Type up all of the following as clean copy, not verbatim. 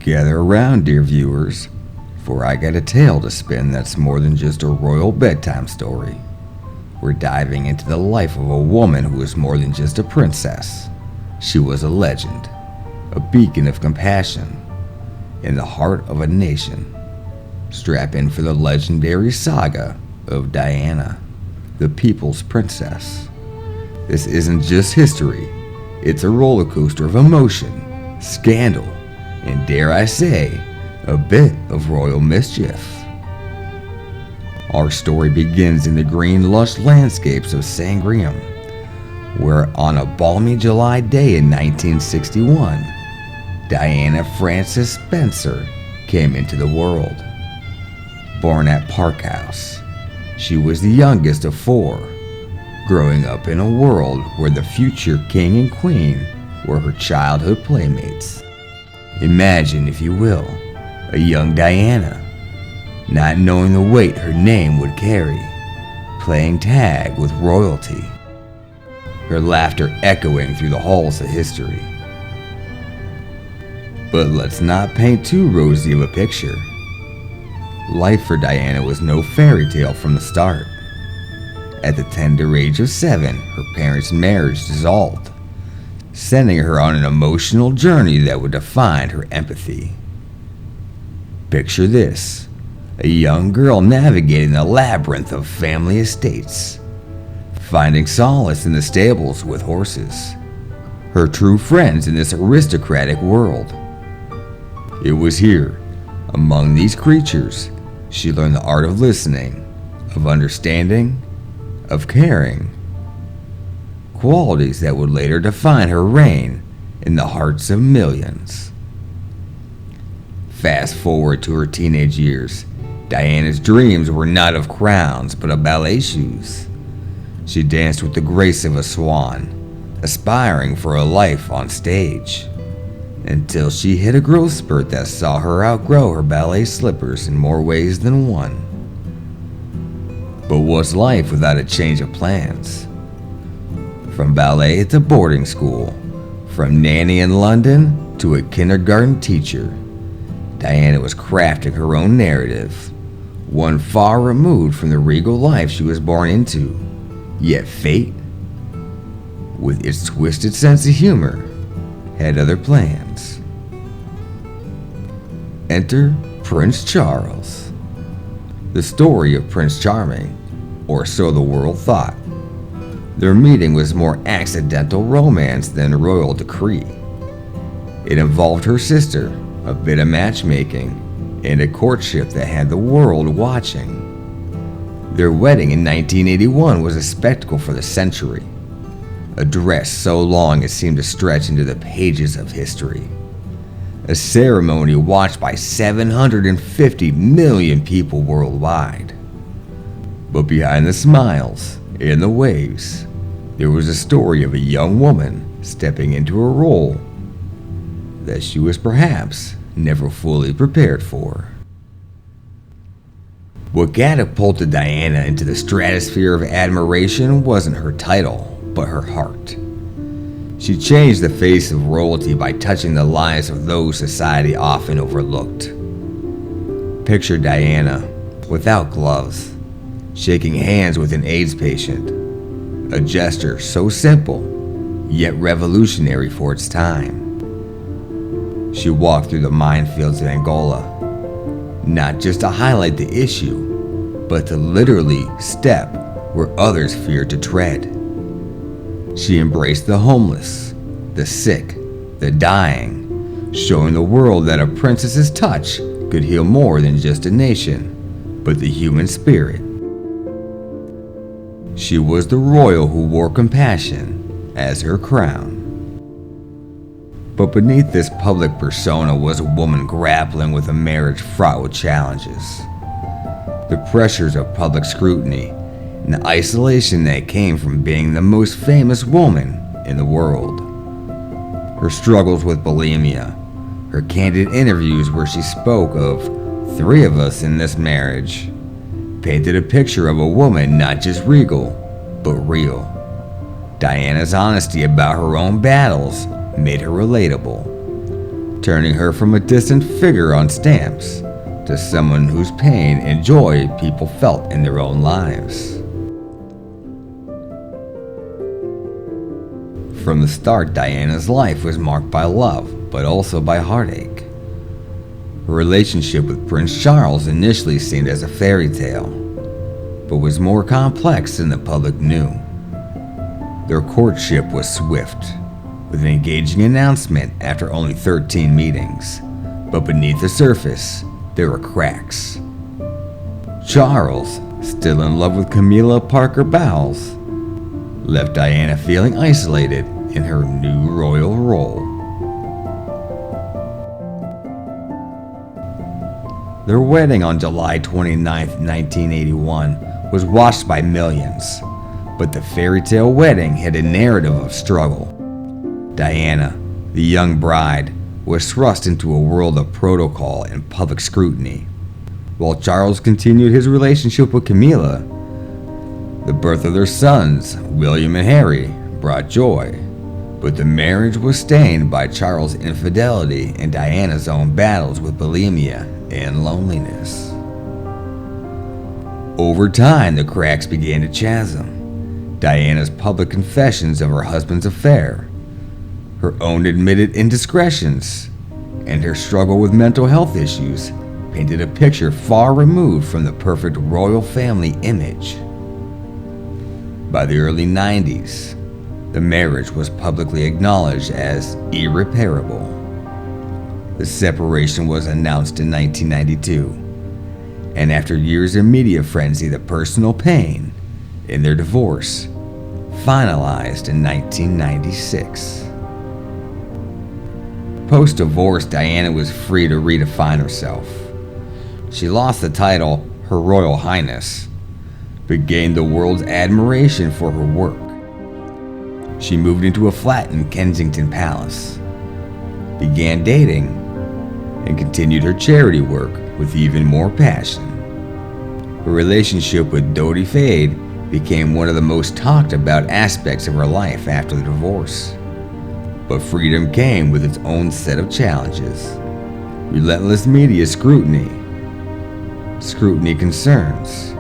Gather around, dear viewers, for I got a tale to spin that's more than just a royal bedtime story. We're diving into the life of a woman who was more than just a princess. She was a legend, a beacon of compassion, in the heart of a nation. Strap in for the legendary saga of Diana, the people's princess. This isn't just history, it's a roller coaster of emotion, scandal, and dare I say, a bit of royal mischief. Our story begins in the green, lush landscapes of Sangreum, where on a balmy July day in 1961, Diana Frances Spencer came into the world. Born at Park House, she was the youngest of four, growing up in a world where the future king and queen were her childhood playmates. Imagine, if you will, a young Diana, not knowing the weight her name would carry, playing tag with royalty, her laughter echoing through the halls of history. But let's not paint too rosy of a picture. Life for Diana was no fairy tale from the start. At the tender age of 7, her parents' marriage dissolved, sending her on an emotional journey that would define her empathy. Picture this, a young girl navigating the labyrinth of family estates, finding solace in the stables with horses, her true friends in this aristocratic world. It was here, among these creatures, she learned the art of listening, of understanding, of caring, qualities that would later define her reign in the hearts of millions. Fast forward to her teenage years, Diana's dreams were not of crowns but of ballet shoes. She danced with the grace of a swan, aspiring for a life on stage, until she hit a growth spurt that saw her outgrow her ballet slippers in more ways than one. But what's life without a change of plans? From ballet to boarding school, from nanny in London to a kindergarten teacher, Diana was crafting her own narrative, one far removed from the regal life she was born into. Yet fate, with its twisted sense of humor, had other plans. Enter Prince Charles. The story of Prince Charming, or so the world thought. Their meeting was more accidental romance than royal decree. It involved her sister, a bit of matchmaking, and a courtship that had the world watching. Their wedding in 1981 was a spectacle for the century. A dress so long it seemed to stretch into the pages of history. A ceremony watched by 750 million people worldwide. But behind the smiles and the waves, there was a story of a young woman stepping into a role that she was perhaps never fully prepared for. What catapulted Diana into the stratosphere of admiration wasn't her title, but her heart. She changed the face of royalty by touching the lives of those society often overlooked. Picture Diana, without gloves, shaking hands with an AIDS patient, a gesture so simple, yet revolutionary for its time. She walked through the minefields of Angola, not just to highlight the issue, but to literally step where others feared to tread. She embraced the homeless, the sick, the dying, showing the world that a princess's touch could heal more than just a nation, but the human spirit. She was the royal who wore compassion as her crown. But beneath this public persona was a woman grappling with a marriage fraught with challenges. The pressures of public scrutiny and the isolation that came from being the most famous woman in the world. Her struggles with bulimia, her candid interviews where she spoke of 3 of us in this marriage, painted a picture of a woman not just regal, but real. Diana's honesty about her own battles made her relatable, turning her from a distant figure on stamps to someone whose pain and joy people felt in their own lives. From the start, Diana's life was marked by love, but also by heartache. Her relationship with Prince Charles initially seemed as a fairy tale, but was more complex than the public knew. Their courtship was swift, with an engaging announcement after only 13 meetings, but beneath the surface, there were cracks. Charles, still in love with Camilla Parker Bowles, left Diana feeling isolated in her new royal role. Their wedding on July 29, 1981 was watched by millions, but the fairy tale wedding had a narrative of struggle. Diana, the young bride, was thrust into a world of protocol and public scrutiny, while Charles continued his relationship with Camilla. The birth of their sons, William and Harry, brought joy, but the marriage was stained by Charles' infidelity and Diana's own battles with bulimia and loneliness. Over time, the cracks began to chasm. Diana's public confessions of her husband's affair, her own admitted indiscretions, and her struggle with mental health issues painted a picture far removed from the perfect royal family image. By the early 90s, the marriage was publicly acknowledged as irreparable. The separation was announced in 1992, and after years of media frenzy, the personal pain in their divorce finalized in 1996. Post-divorce, Diana was free to redefine herself. She lost the title Her Royal Highness, but gained the world's admiration for her work. She moved into a flat in Kensington Palace, began dating, and continued her charity work with even more passion. Her relationship with Dodi Fayed became one of the most talked about aspects of her life after the divorce. But freedom came with its own set of challenges. Relentless media scrutiny concerns,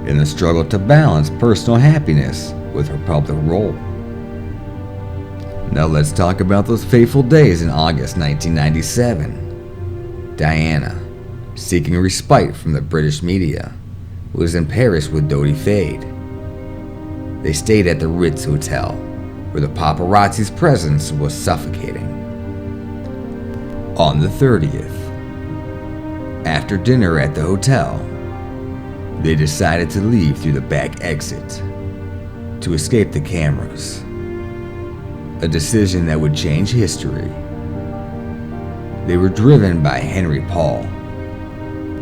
and the struggle to balance personal happiness with her public role. Now let's talk about those fateful days in August 1997. Diana, seeking respite from the British media, was in Paris with Dodi Fayed. They stayed at the Ritz Hotel, where the paparazzi's presence was suffocating. On the 30th, after dinner at the hotel, they decided to leave through the back exit to escape the cameras, a decision that would change history. They were driven by Henry Paul,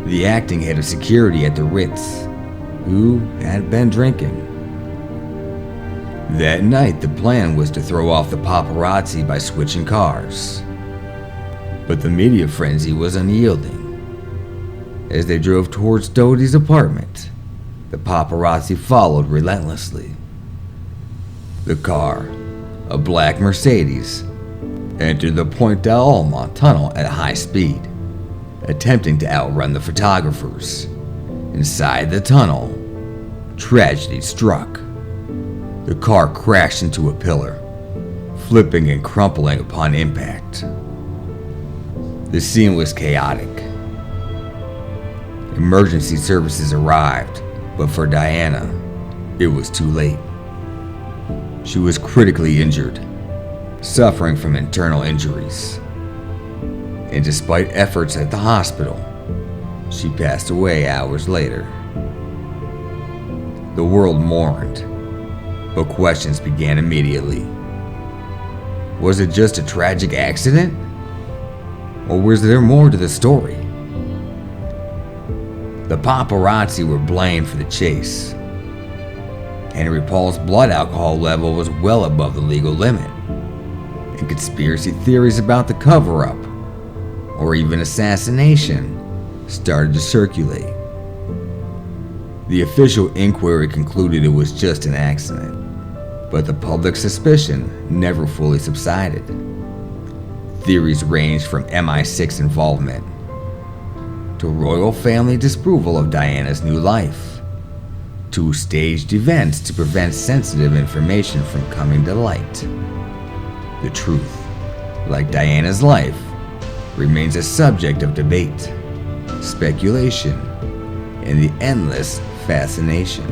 the acting head of security at the Ritz, who had been drinking. That night, the plan was to throw off the paparazzi by switching cars. But the media frenzy was unyielding. As they drove towards Dodi's apartment, the paparazzi followed relentlessly. The car, a black Mercedes, entered the Pointe d'Alma tunnel at high speed, attempting to outrun the photographers. Inside the tunnel, tragedy struck. The car crashed into a pillar, flipping and crumpling upon impact. The scene was chaotic. Emergency services arrived, but for Diana, it was too late. She was critically injured, suffering from internal injuries. And despite efforts at the hospital, she passed away hours later. The world mourned, but questions began immediately. Was it just a tragic accident? Or was there more to the story? The paparazzi were blamed for the chase. Henry Paul's blood alcohol level was well above the legal limit, and conspiracy theories about the cover-up, or even assassination, started to circulate. The official inquiry concluded it was just an accident, but the public suspicion never fully subsided. Theories range from MI6 involvement to royal family disapproval of Diana's new life, to staged events to prevent sensitive information from coming to light. The truth, like Diana's life, remains a subject of debate, speculation, and the endless fascination.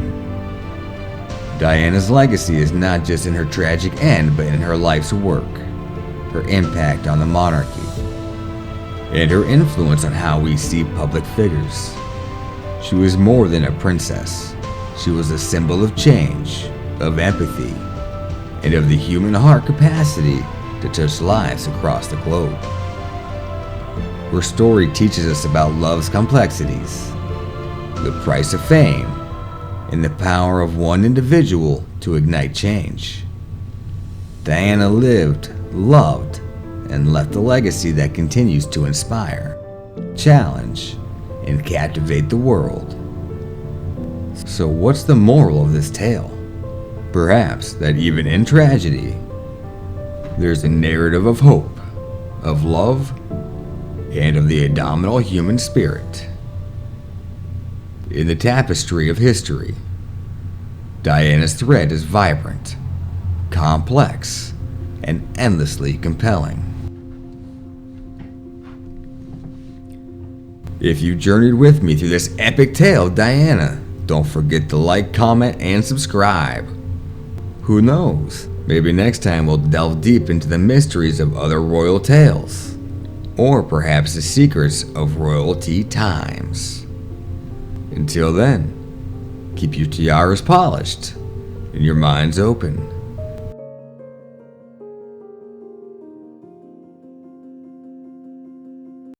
Diana's legacy is not just in her tragic end, but in her life's work, her impact on the monarchy, and her influence on how we see public figures. She was more than a princess. She was a symbol of change, of empathy, and of the human heart capacity to touch lives across the globe. Her story teaches us about love's complexities, the price of fame, and the power of one individual to ignite change. Diana lived, loved, and left a legacy that continues to inspire, challenge, and captivate the world. So what's the moral of this tale? Perhaps that even in tragedy, there's a narrative of hope, of love, and of the indomitable human spirit. In the tapestry of history, Diana's thread is vibrant, complex, and endlessly compelling. If you journeyed with me through this epic tale of Diana, don't forget to like, comment, and subscribe. Who knows, maybe next time we'll delve deep into the mysteries of other royal tales, or perhaps the secrets of royalty times. Until then, keep your tiaras polished and your minds open.